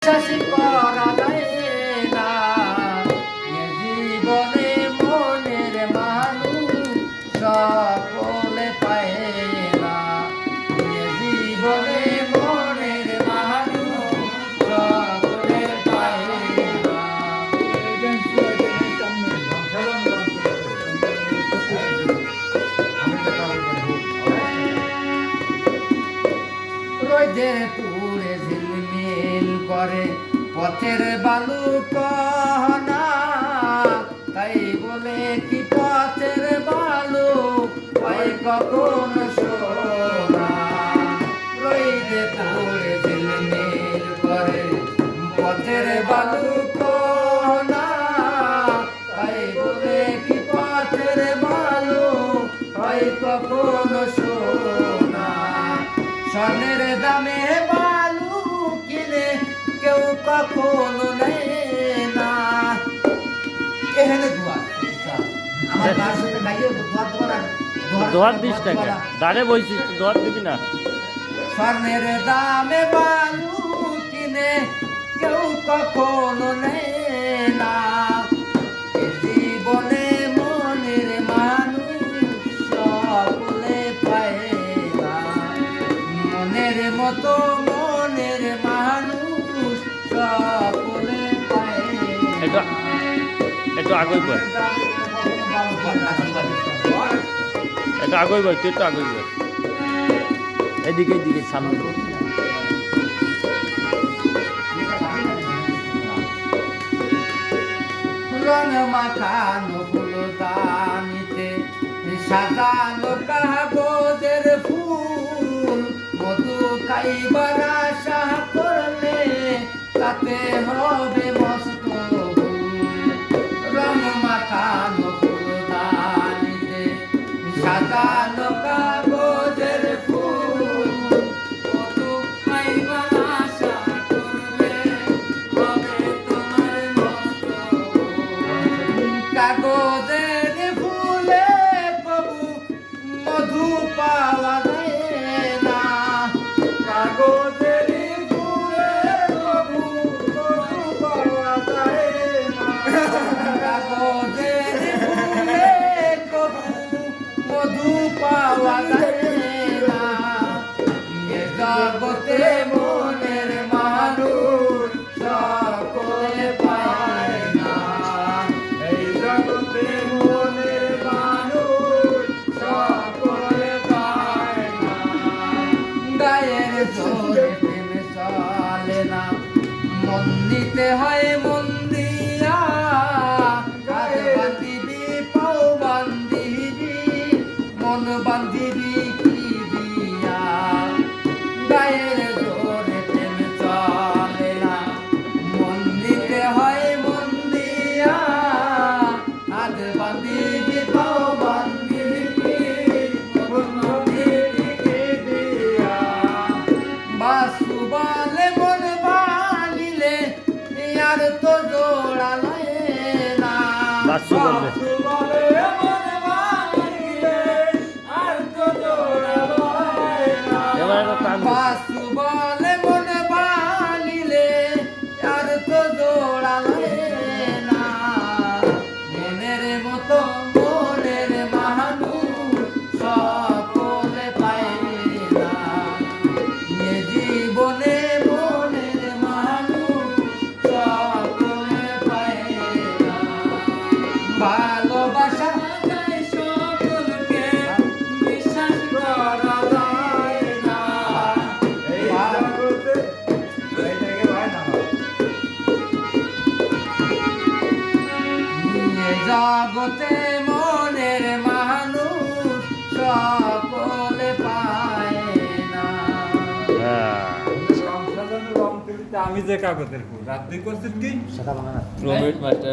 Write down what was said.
বিশ্বাসী করা যায় না এ জীবনে মনের মানুষ সকলে পায় না এ জীবনে মনের মানুষ সকলে পায় না। রোদে পুড়ে ঝিলমিল করে পথের বালু কহনা, তাই বলে কি পথের বালু হয় কখন সোনা। রোদে পুড়ে ঝিলমিল করে পথের বালু কহনা, তাই বলে কি পথের বালু হয় কখন সোনা। স্বর্ণের দামে বালু কিনে কেউ কখনো নেয় না। এখানে দুয়ার আমার তার সাথে গাইয়ে দোয়ার দিস টাকা দাঁড়ে বলছিস দোয়ার দিবি না। স্বর্ণের দামে বালু কিনে কেউ কখনো নেয় না। এ জীবনে মনের মানুষ সকলে পায় না মনের মতো মনের মানুষ সকলে পায় না। একটু আগুই বয়, একটু আগুই বয়, তুই একটু আগুই বয়, এদিকে এদিকে সামনে। রং মাখানো ফুলদানিতে সাজানো কাগজের ফুল, মধু খাইবার আশা করলে তাতে হবে মস্ত ভুল। রং মাখানো ফুলদানিতে সাজানো কাগজের ফুল, মধু খাইবার আশা করলে হবে তোমার মস্ত ভুল। কাগজের ফুলে কবু মধু পাওয়া যায় না। কাগজের ফুলে কবু মধু পাওয়া যায় না। কাগজের ফুলে কবু মধু পাওয়া যায় না। এ জগতে মনের মানুষ সকলে পায় না। এই জগতে মনের মানুষ সকলে পায় না। গায়ের জোরে প্রেম চলে না, মন দিতে হয় মন দিয়া। গায়ে বান্ধিবি পাও বান্ধিবি মন বান্ধিবি কি দিয়া। গায়ের জোরে প্রেম চলে না, মন দিতে হয় মন দিয়া। হাত বান্ধিবি পাও বান্ধিবি মন বান্ধিবি কি দিয়া। বাসু বলে মন বানিলে আর তো জোড়া লয় না। বাসু বলবে। বলে মন বানিলে আর তো জোড়া লয় না। এবার একটা টান দে। বাসু বলে মন বানিলে আর তো জোড়া লয় না। মনের মতো মনের মানুষ সকলে পায় না। এ জীবনে মনের মানুষ সকলে পায় না। ভালোবাসা যায় সকলকে, বিশ্বাস করা যায় না। এই জগতে জগতে মনের মানুষ সকলে পায় না। হ্যাঁ আমি যে কাগজের ফুল রাত্রি করছিস কি রোমিট মাস্টার